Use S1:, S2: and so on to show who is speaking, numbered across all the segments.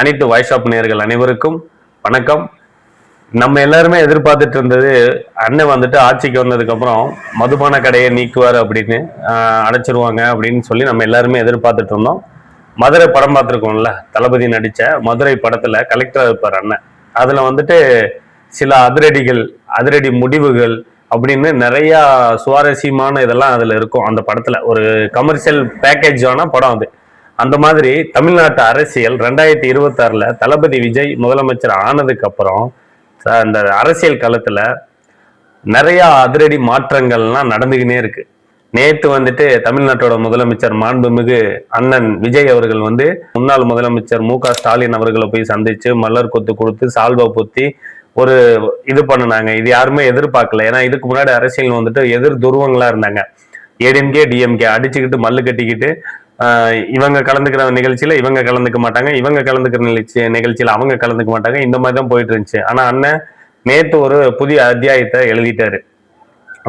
S1: அனைத்து voice app நேயர்கள் அனைவருக்கும் வணக்கம். நம்ம எல்லாருமே எதிர்பார்த்துட்டு இருந்தது அண்ணன் வந்துட்டு ஆட்சிக்கு வந்ததுக்கு அப்புறம் மதுபான கடையை நீக்குவார் அப்படின்னு, அடைச்சிருவாங்க அப்படின்னு சொல்லி நம்ம எல்லாருமே எதிர்பார்த்துட்டு இருந்தோம். மதுரை படம் பார்த்துருக்கோம்ல, தளபதி நடிச்ச மதுரை படத்துல கலெக்டரா இருப்பார் அண்ணன். அதுல வந்துட்டு சில அதிரடி முடிவுகள் அப்படின்னு நிறைய சுவாரஸ்யமான இதெல்லாம் அதுல இருக்கும். அந்த படத்துல ஒரு கமர்ஷியல் பேக்கேஜ் ஆன படம் அது. அந்த மாதிரி தமிழ்நாட்டு அரசியல் 2026 தளபதி விஜய் முதலமைச்சர் ஆனதுக்கு அப்புறம் அந்த அரசியல் களத்துல நிறைய அதிரடி மாற்றங்கள்லாம் நடந்துகினே இருக்கு. நேத்து வந்துட்டு தமிழ்நாட்டோட முதலமைச்சர் மாண்புமிகு அண்ணன் விஜய் அவர்கள் வந்து முன்னாள் முதலமைச்சர் மு.க.ஸ்டாலின் அவர்களை போய் சந்திச்சு மலர் கொத்து கொடுத்து சால்வா பொத்தி ஒரு இது பண்ணுனாங்க. இது யாருமே எதிர்பார்க்கல. ஏன்னா இதுக்கு முன்னாடி அரசியல் வந்துட்டு எதிர் துருவங்களா இருந்தாங்க. ஏடிஎம்கே டிஎம்கே அடிச்சுக்கிட்டு மல்லு கட்டிக்கிட்டு இவங்க கலந்துக்கிற நிகழ்ச்சியில இவங்க கலந்துக்க மாட்டாங்க, இவங்க கலந்துக்கிற நிகழ்ச்சியில அவங்க கலந்துக்க மாட்டாங்க. இந்த மாதிரி தான் போயிட்டு இருந்துச்சு. ஆனா அண்ணன் நேத்து ஒரு புதிய அத்தியாயத்தை எழுதிட்டாரு.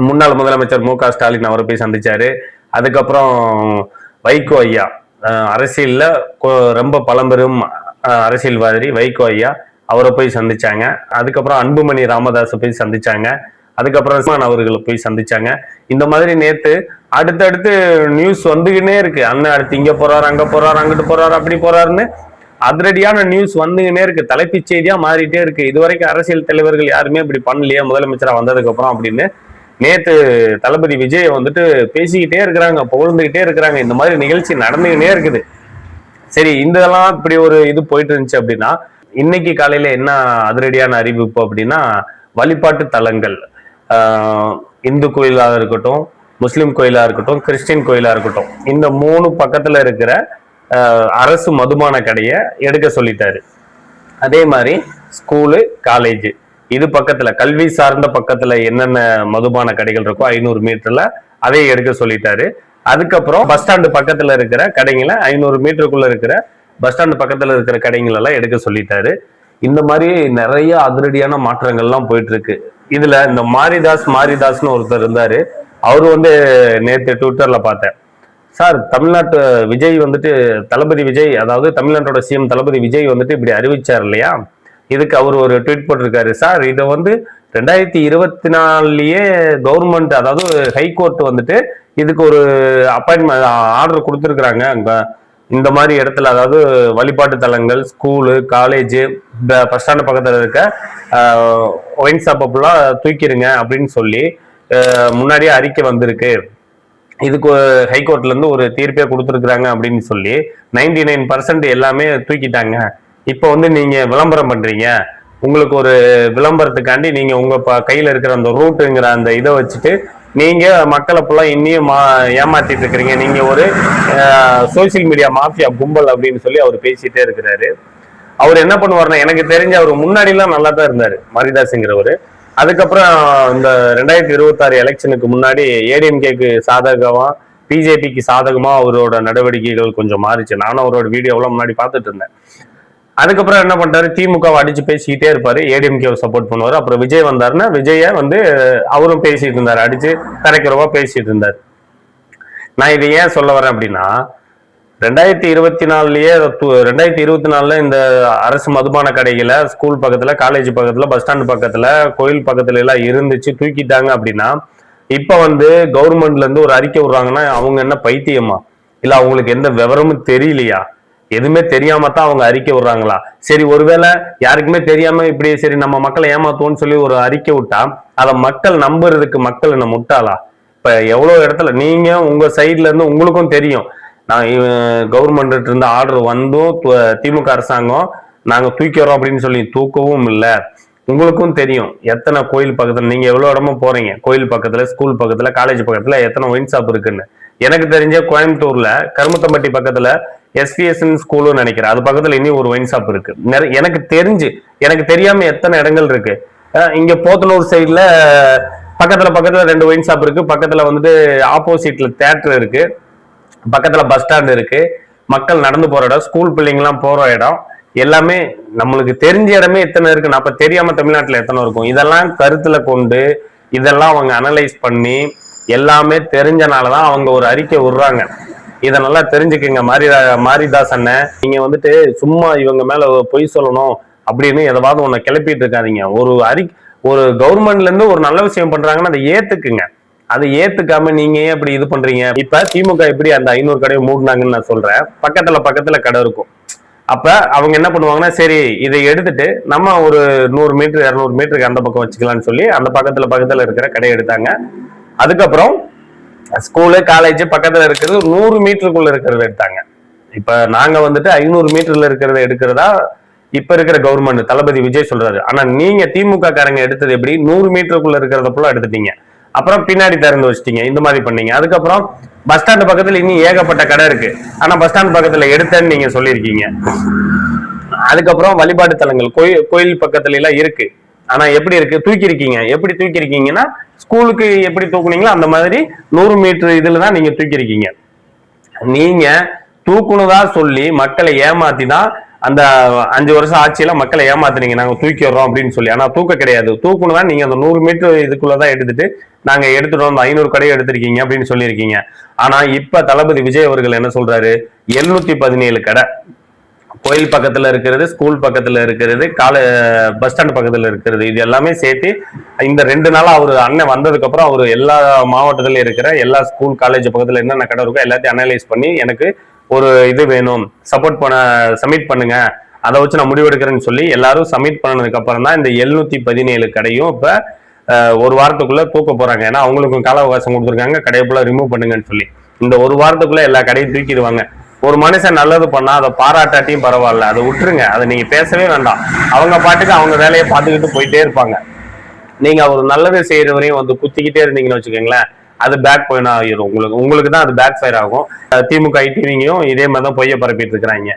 S1: முன்னாள் முதலமைச்சர் மு.க.ஸ்டாலின் அவரை போய் சந்திச்சாரு. அதுக்கப்புறம் வைகோ ஐயா, அரசியல்ல ரொம்ப பழம்பெரும் அரசியல்வாதி வைகோ ஐயா அவரை போய் சந்திச்சாங்க. அதுக்கப்புறம் அன்புமணி ராமதாஸை போய் சந்திச்சாங்க. அதுக்கப்புறம் அவர்களை போய் சந்திச்சாங்க. இந்த மாதிரி நேத்து அடுத்தடுத்து நியூஸ் வந்துகினே இருக்கு. அண்ணன் அடுத்து இங்க போறாரு, அங்க போறாரு, அங்கிட்டு போறாரு, அப்படி போறாருன்னு அதிரடியான நியூஸ் வந்துகினே இருக்கு. தலைப்புச் செய்தியா மாறிட்டே இருக்கு. இதுவரைக்கும் அரசியல் தலைவர்கள் யாருமே இப்படி பண்ணலையே முதலமைச்சரா வந்ததுக்கு அப்புறம் அப்படின்னு நேத்து தளபதி விஜய் வந்துட்டு பேசிக்கிட்டே இருக்கிறாங்க, புகழ்ந்துகிட்டே இருக்கிறாங்க. இந்த மாதிரி நிகழ்ச்சி நடந்துகினே இருக்குது. சரி, இதெல்லாம் இப்படி ஒரு இது போயிட்டு இருந்துச்சு அப்படின்னா, இன்னைக்கு காலையில என்ன அதிரடியான அறிவிப்பு அப்படின்னா, வழிபாட்டு தலங்கள், இந்து கோயிலாக இருக்கட்டும், முஸ்லிம் கோயிலா இருக்கட்டும், கிறிஸ்டின் கோயிலா இருக்கட்டும், இந்த 3 பக்கத்துல இருக்கிற அரசு மதுபான கடையை எடுக்க சொல்லிட்டாரு. அதே மாதிரி ஸ்கூலு, காலேஜ், இது பக்கத்துல கல்வி சார்ந்த பக்கத்துல என்னென்ன மதுபான கடைகள் இருக்கோ 500 மீட்டர்ல அதை எடுக்க சொல்லிட்டாரு. அதுக்கப்புறம் பஸ் ஸ்டாண்டு பக்கத்துல இருக்கிற கடைகளை 500 மீட்டருக்குள்ள இருக்கிற பஸ் ஸ்டாண்டு பக்கத்துல இருக்கிற கடைகள் எல்லாம் எடுக்க சொல்லிட்டாரு. இந்த மாதிரி நிறைய அதிரடியான மாற்றங்கள்லாம் போயிட்டு இருக்கு. இதுல இந்த மாரிதாஸ்னு ஒருத்தர் இருந்தாரு. அவரு வந்து நேற்று ட்விட்டர்ல பார்த்தேன், சார் தமிழ்நாட்டு விஜய் வந்துட்டு தளபதி விஜய், அதாவது தமிழ்நாட்டோட சிஎம் தளபதி விஜய் வந்துட்டு இப்படி அறிவிச்சார் இல்லையா, இதுக்கு அவர் ஒரு ட்வீட் போட்டிருக்காரு. சார் இதை வந்து 2024லயே கவர்மெண்ட், அதாவது ஹைகோர்ட் வந்துட்டு இதுக்கு ஒரு அப்பாயின்மெண்ட் ஆர்டர் கொடுத்துருக்குறாங்க. அங்க இந்த மாதிரி இடத்துல, அதாவது வழிபாட்டு தலங்கள், ஸ்கூலு, காலேஜ், பஸ் ஸ்டாண்டு பக்கத்துல இருக்க ஒயின் ஷாப் ஃபுல்லா தூக்கிடுங்க அப்படின்னு சொல்லி முன்னாடியே அறிக்கை வந்திருக்கு. இதுக்கு ஹைகோர்ட்ல இருந்து ஒரு தீர்ப்பே கொடுத்துருக்குறாங்க அப்படின்னு சொல்லி 99% எல்லாமே தூக்கிட்டாங்க. இப்போ வந்து நீங்க விளம்பரம் பண்றீங்க, உங்களுக்கு ஒரு விளம்பரத்துக்காண்டி நீங்க உங்க கையில இருக்கிற அந்த ரூட்டுங்கிற அந்த இதை வச்சுட்டு நீங்க மக்களை ஃபுல்லா இன்னியும் ஏமாத்திட்டு இருக்கிறீங்க, நீங்க ஒரு சோசியல் மீடியா மாஃபியா கும்பல் அப்படின்னு சொல்லி அவர் பேசிட்டே இருக்கிறாரு. அவர் என்ன பண்ணுவாருன்னா, எனக்கு தெரிஞ்ச அவர் முன்னாடிலாம் நல்லா தான் இருந்தாரு மாரிதாஸ்ங்கிறவர். அதுக்கப்புறம் இந்த 2026 எலெக்ஷனுக்கு முன்னாடி ஏடிஎம்கேக்கு சாதகமா, பிஜேபிக்கு சாதகமா அவரோட நடவடிக்கைகள் கொஞ்சம் மாறிச்சு. நானும் அவரோட வீடியோவெல்லாம் முன்னாடி பார்த்துட்டு இருந்தேன். அதுக்கப்புறம் என்ன பண்ணிட்டாரு, திமுகவை அடிச்சு பேசிக்கிட்டே இருப்பாரு, ஏடிஎம்கேவை சப்போர்ட் பண்ணுவாரு. அப்புறம் விஜய் வந்தாருன்னா விஜய வந்து அவரும் பேசிட்டு இருந்தாரு, அடிச்சு கரைக்கிறவா பேசிட்டு இருந்தாரு. நான் இதை ஏன் சொல்ல வரேன் அப்படின்னா, 2024லயே 2024 இந்த அரசு மதுபான கடைகளை ஸ்கூல் பக்கத்துல, காலேஜ் பக்கத்துல, பஸ் ஸ்டாண்டு பக்கத்துல, கோயில் பக்கத்துல எல்லாம் இருந்துச்சு, தூக்கிட்டாங்க அப்படின்னா, இப்ப வந்து கவர்மெண்ட்ல இருந்து ஒரு அறிக்கை விடுறாங்கன்னா அவங்க என்ன பைத்தியமா, இல்ல அவங்களுக்கு எந்த விவரமும் தெரியலையா, எதுவுமே தெரியாம தான் அவங்க அறிக்கை விடுறாங்களா? சரி, ஒருவேளை யாருக்குமே தெரியாம இப்படி சரி நம்ம மக்களை ஏமாத்துவோம்னு சொல்லி ஒரு அறிக்கை விட்டா அதை மக்கள் நம்புறதுக்கு மக்கள் என்ன முட்டாளா? இப்ப எவ்வளவு இடத்துல நீங்க உங்க சைட்ல இருந்து உங்களுக்கும் தெரியும், நான் கவர்மெண்ட் இருந்து ஆர்டர் வந்தும் திமுக அரசாங்கம் நாங்க தூக்கிறோம் அப்படின்னு சொல்லி தூக்கவும் இல்லை. உங்களுக்கும் தெரியும் எத்தனை கோயில் பக்கத்துல, நீங்க எவ்வளவு இடமா போறீங்க, கோயில் பக்கத்துல, ஸ்கூல் பக்கத்துல, காலேஜ் பக்கத்துல எத்தனை ஒயின் ஷாப் இருக்குன்னு. எனக்கு தெரிஞ்ச கோயம்புத்தூர்ல கருமத்தம்பட்டி பக்கத்துல எஸ்பிஎஸ் ஸ்கூலும் நினைக்கிறேன், அது பக்கத்துல இனி ஒரு ஒயின் ஷாப் இருக்கு. எனக்கு தெரிஞ்சு, எனக்கு தெரியாம எத்தனை இடங்கள் இருக்கு. இங்க போத்தனூர் சைட்ல பக்கத்துல 2 ஒயின் ஷாப் இருக்கு. பக்கத்துல வந்துட்டு ஆப்போசிட்ல தியேட்டர் இருக்கு. பக்கத்துல பஸ் ஸ்டாண்ட் இருக்கு. மக்கள் நடந்து போற இடம், ஸ்கூல் பிள்ளைங்கலாம் போற இடம், எல்லாமே நம்மளுக்கு தெரிஞ்ச இடமே எத்தனை இருக்கு. அப்ப தெரியாம தமிழ்நாட்டுல எத்தனை இருக்கும். இதெல்லாம் கருத்துல கொண்டு இதெல்லாம் அவங்க அனலைஸ் பண்ணி எல்லாமே தெரிஞ்சனாலதான் அவங்க ஒரு அறிக்கை விடுறாங்க. இதை நல்லா தெரிஞ்சுக்குங்க. மாரிதாஸ் அண்ணன், நீங்க வந்துட்டு சும்மா இவங்க மேல பொய் சொல்லணும் அப்படின்னு எதாவது ஒண்ணு கிளப்பிட்டு இருக்காதீங்க. ஒரு கவர்மெண்ட்ல இருந்து ஒரு நல்ல விஷயம் பண்றாங்கன்னா அதை ஏத்துக்குங்க. அதை ஏத்துக்காம நீங்க ஏன் இப்படி இது பண்றீங்க? இப்ப திமுக எப்படி அந்த 500 கடையை மூடினாங்கன்னு நான் சொல்றேன். பக்கத்துல கடை இருக்கும். அப்ப அவங்க என்ன பண்ணுவாங்கன்னா, சரி இதை எடுத்துட்டு நம்ம ஒரு 100 மீட்டர் 200 மீட்டருக்கு அந்த பக்கம் வச்சுக்கலாம்னு சொல்லி அந்த பக்கத்துல இருக்கிற கடையை எடுத்தாங்க. அதுக்கப்புறம் ஸ்கூலு காலேஜ் பக்கத்துல இருக்கிறது 100 மீட்டருக்குள்ள இருக்கிறத எடுத்தாங்க. இப்ப நாங்க வந்துட்டு 500 மீட்டர்ல இருக்கிறத எடுக்கிறதா இப்ப இருக்கிற கவர்மெண்ட் தளபதி விஜய் சொல்றாரு. ஆனா நீங்க திமுக காரங்க எடுத்தது எப்படி 100 மீட்டருக்குள்ள இருக்கிறத போல எடுத்துட்டீங்க. அப்புறம் பின்னாடி திறந்து வச்சிட்டீங்க. இந்த மாதிரி பண்ணீங்க. அதுக்கப்புறம் பஸ் ஸ்டாண்ட் பக்கத்துல இன்னும் ஏகப்பட்ட கடை இருக்கு. ஆனா பஸ் ஸ்டாண்ட் பக்கத்துல எடுத்தேன்னு நீங்க சொல்லியிருக்கீங்க. அதுக்கப்புறம் வழிபாட்டு தலங்கள் கோயில் பக்கத்துல எல்லாம் இருக்கு. ஆனா எப்படி இருக்கு? தூக்கிருக்கீங்க. எப்படி தூக்கிருக்கீங்கன்னா ஸ்கூலுக்கு எப்படி தூக்குனீங்களோ அந்த மாதிரி 100 மீட்டர் இதுலதான் நீங்க தூக்கிருக்கீங்க. நீங்க தூக்குனதா சொல்லி மக்களை ஏமாத்தி தான் அந்த 5 வருஷம் ஆட்சியில மக்களை ஏமாத்துனீங்க. நாங்க தூக்கிடுறோம் அப்படின்னு சொல்லி. ஆனா தூக்க கிடையாது. தூக்கணும்னா நீங்க அந்த 100 மீட்டர் இதுக்குள்ளதான் எடுத்துட்டு நாங்க எடுத்துட்டோம், அந்த 500 கடையை எடுத்திருக்கீங்க அப்படின்னு சொல்லியிருக்கீங்க. ஆனா இப்ப தளபதி விஜய் அவர்கள் என்ன சொல்றாரு? 717 கடை கோயில் பக்கத்துல இருக்கிறது, ஸ்கூல் பக்கத்துல இருக்கிறது, பஸ் ஸ்டாண்ட் பக்கத்துல இருக்கிறது, இது எல்லாமே சேர்த்து இந்த 2 நாளா அவரு அண்ணன் வந்ததுக்கு அப்புறம் அவரு எல்லா மாவட்டத்துல இருக்கிற எல்லா ஸ்கூல் காலேஜ் பக்கத்துல என்னென்ன கடை இருக்கோ எல்லாத்தையும் அனலைஸ் பண்ணி எனக்கு ஒரு இது வேணும், சப்மிட் பண்ணுங்க, அதை வச்சு நான் முடிவெடுக்கிறேன்னு சொல்லி எல்லாரும் சப்மிட் பண்ணதுக்கு அப்புறம் தான் இந்த 717 கடையும் இப்ப ஒரு வாரத்துக்குள்ள தூக்க போறாங்க. ஏன்னா அவங்களுக்கும் கால அவகாசம் கொடுத்துருக்காங்க, கடையை ஃபுல்லா ரிமூவ் பண்ணுங்கன்னு சொல்லி. இந்த ஒரு வாரத்துக்குள்ள எல்லா கடையும் தூக்கிடுவாங்க. ஒரு மனுஷன் நல்லது பண்ணா அதை பாராட்டாட்டியும் பரவாயில்ல, அதை விட்டுருங்க, அதை நீங்க பேசவே வேண்டாம். அவங்க பாட்டுக்கு அவங்க வேலையை பார்த்துக்கிட்டு போயிட்டே இருப்பாங்க. நீங்க ஒரு நல்லது செய்யறவரையும் வந்து குத்திக்கிட்டே இருந்தீங்கன்னு வச்சுக்கோங்களேன், அது பேக் பாயிண்ட் ஆகிரும். உங்களுக்கு தான் அது பேக் ஃபயர் ஆகும். திமுக ஐடிவிங்கையும் இதே மாதிரி தான் பொய்ய பரப்பிட்டு இருக்கிறாங்க.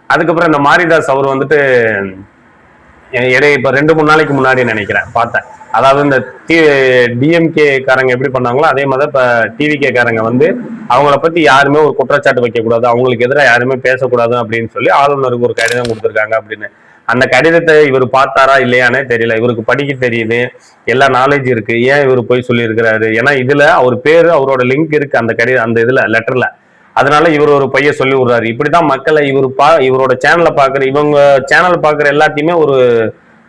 S1: அதுக்கப்புறம் இந்த மாரிதாஸ் அவர் வந்துட்டு இப்ப 2-3 நாளைக்கு முன்னாடி நினைக்கிறேன் பார்த்தேன். அதாவது இந்த டிஎம்கே காரங்க எப்படி பண்ணாங்களோ அதே மாதிரி இப்ப டிவிகே காரங்க வந்து அவங்கள பத்தி யாருமே ஒரு குற்றச்சாட்டு வைக்க கூடாது, அவங்களுக்கு எதிராக யாருமே பேசக்கூடாது அப்படின்னு சொல்லி ஆளுநருக்கு ஒரு கடிதம் கொடுத்துருக்காங்க அப்படின்னு. அந்த கடிதத்தை இவர் பார்த்தாரா இல்லையானே தெரியல. இவருக்கு படிக்க தெரியுது, எல்லா நாலேஜ் இருக்கு, ஏன் இவர் போய் சொல்லி இருக்கிறாரு? ஏன்னா இதுல அவர் பேரு அவரோட லிங்க் இருக்கு அந்த இதுல லெட்டர்ல. அதனால இவர் ஒரு பைய சொல்லி விடுறாரு. இப்படிதான் மக்களை இவரோட சேனலை பாக்குற இவங்க சேனல் பாக்குற எல்லாத்தையுமே ஒரு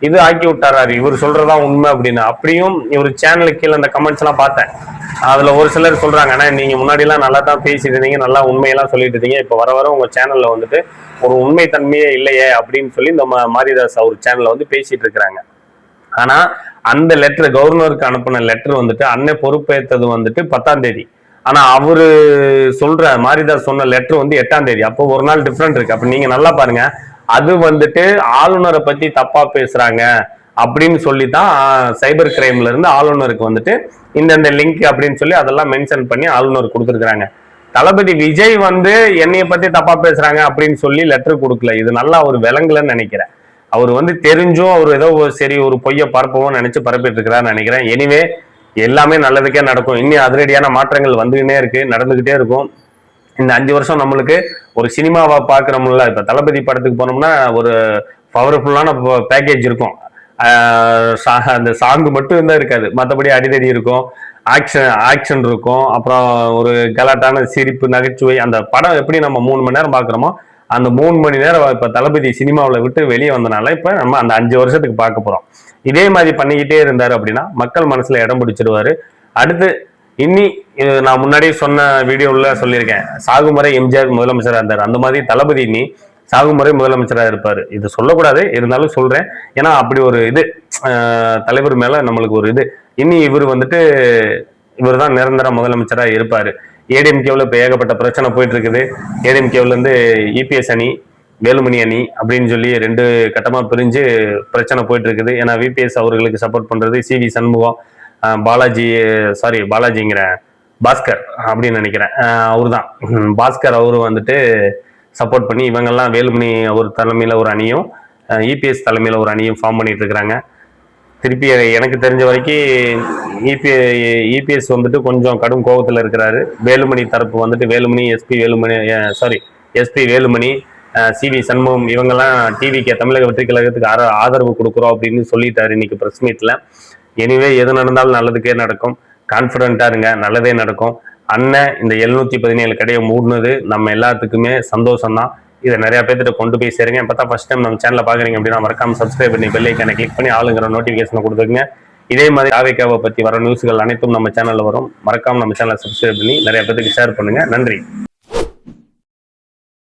S1: இது ஆக்கி விட்டாரு. இவர் சொல்றதா உண்மை அப்படின்னு. அப்படியும் இவர் சேனலுக்கு கீழே அந்த கமெண்ட்ஸ் எல்லாம் பார்த்தேன். அதுல ஒரு சிலர் சொல்றாங்க, ஆனா நீங்க முன்னாடி எல்லாம் நல்லா தான் பேசிட்டு இருந்தீங்க, நல்லா உண்மையெல்லாம் சொல்லிட்டு இருந்தீங்க, இப்ப வர உங்க சேனல்ல வந்துட்டு ஒரு உண்மை தன்மையே இல்லையே அப்படின்னு சொல்லி இந்த மாரிதாஸ் அவர் சேனல்ல வந்து பேசிட்டு இருக்கிறாங்க. ஆனா அந்த லெட்டர் கவர்னருக்கு அனுப்பின லெட்டர் வந்துட்டு அண்ணன் பொறுப்பேற்றது வந்துட்டு 10ஆம் தேதி. ஆனா அவரு மாரிதாஸ் சொன்ன லெட்டர் வந்து 8ஆம் தேதி. அப்போ ஒரு நாள் டிஃபரெண்ட் இருக்கு. அப்ப நீங்க நல்லா பாருங்க, அது வந்துட்டு ஆளுநரை பத்தி தப்பா பேசுறாங்க அப்படின்னு சொல்லித்தான் சைபர் கிரைம்ல இருந்து ஆளுநருக்கு வந்துட்டு இந்த லிங்க் அப்படின்னு சொல்லி அதெல்லாம் மென்ஷன் பண்ணி ஆளுநர் கொடுத்துருக்காங்க. தளபதி விஜய் வந்து என்னைய பத்தி தப்பா பேசுறாங்க அப்படின்னு சொல்லி லெட்டர் கொடுக்கல. இது நல்லா ஒரு விலங்குலன்னு நினைக்கிறேன். அவர் வந்து தெரிஞ்சும் அவர் ஏதோ சரி ஒரு பொய்ய பரப்பவும் நினைச்சு பரப்பிட்டு இருக்கிறான்னு நினைக்கிறேன். எனிவே எல்லாமே நல்லதுக்கே நடக்கும். இன்னும் அதிரடியான மாற்றங்கள் வந்துகிட்டே இருக்கு, நடந்துகிட்டே இருக்கும். இந்த 5 வருஷம் நம்மளுக்கு ஒரு சினிமாவை பாக்குறோம்ல, இப்ப தளபதி படத்துக்கு போனோம்னா ஒரு பவர்ஃபுல்லான பேக்கேஜ் இருக்கும். அந்த சாங்கு மட்டும் தான் இருக்காது, மற்றபடி அடிதடி இருக்கும், ஆக்ஷன் இருக்கும், அப்புறம் ஒரு கலாட்டான சிரிப்பு நகைச்சுவை. அந்த படம் எப்படி நம்ம 3 மணி நேரம் பாக்குறோமோ அந்த 3 மணி நேரம் இப்ப தளபதி சினிமாவில் விட்டு வெளியே வந்தனால இப்ப நம்ம அந்த 5 வருஷத்துக்கு பார்க்க போறோம். இதே மாதிரி பண்ணிக்கிட்டே இருந்தாரு அப்படின்னா மக்கள் மனசுல இடம் பிடிச்சிருவாரு. அடுத்து நான் முன்னாடியே சொன்ன வீடியோல சொல்லியிருக்கேன், சாகுமுறை எம்ஜிஆர் முதலமைச்சராக இருந்தார், அந்த மாதிரி தளபதி சாகுமுறை முதலமைச்சராக இருப்பாரு. இது சொல்லக்கூடாது, இருந்தாலும் சொல்றேன். ஏன்னா அப்படி ஒரு இது தலைவர் மேல நம்மளுக்கு ஒரு இது. இவர் வந்துட்டு இவர் தான் நிரந்தர முதலமைச்சராக இருப்பாரு. ஏடிஎம்கேவில் இப்போ ஏகப்பட்ட பிரச்சனை போயிட்டு இருக்குது. ஏடிஎம்கேவில் இருந்து இபிஎஸ் அணி, வேலுமணி அணி அப்படின்னு சொல்லி 2 கட்டமா பிரிஞ்சு பிரச்சனை போயிட்டு இருக்குது. ஏன்னா விபிஎஸ் அவர்களுக்கு சப்போர்ட் பண்றது சிவி சண்முகம், பாலாஜிங்கிற பாஸ்கர் அப்படின்னு நினைக்கிறேன், அவரு தான் பாஸ்கர். அவரு வந்துட்டு சப்போர்ட் பண்ணி இவங்கெல்லாம் வேலுமணி அவர் தலைமையில ஒரு அணியும் இபிஎஸ் தலைமையில ஒரு அணியும் ஃபார்ம் பண்ணிட்டு இருக்கிறாங்க. திருப்பி எனக்கு தெரிஞ்ச வரைக்கும் இபிஎஸ் வந்துட்டு கொஞ்சம் கடும் கோபத்தில் இருக்கிறாரு. வேலுமணி தரப்பு வந்துட்டு எஸ்பி வேலுமணி, சிவி சண்முகம் இவங்கெல்லாம் டிவிக்கு தமிழக வெற்றி கழகத்துக்கு ஆதரவு கொடுக்குறோம் அப்படின்னு சொல்லிட்டாரு இன்னைக்கு பிரஸ் மீட்ல. எனிவே எது நடந்தாலும் நல்லதுக்கே நடக்கும், கான்ஃபிடென்ட்டா இருங்க, நல்லதே நடக்கும். அண்ணன் இந்த 717 கடையை மூடினது நம்ம எல்லாத்துக்குமே சந்தோஷம் தான். இதை நிறைய பேர்த்திட்ட கொண்டு போய் சேருங்க. இப்போ தான் ஃபர்ஸ்ட் டைம் நம்ம சேனலை பார்க்குறீங்க அப்படின்னா மறக்காம சப்ஸ்கிரைப் பண்ணி பெல் ஐக்கானை கிளிக் பண்ணி ஆளுங்கிற நோட்டிஃபிகேஷனை கொடுத்துருங்க. இதே மாதிரி தாவேக்காவை பற்றி வர நியூஸ்கள் அனைத்தும் நம்ம சேனலில் வரும். மறக்காம நம்ம சேனலை சப்ஸ்கிரைப் பண்ணி நிறைய பேருக்கு ஷேர் பண்ணுங்க. நன்றி.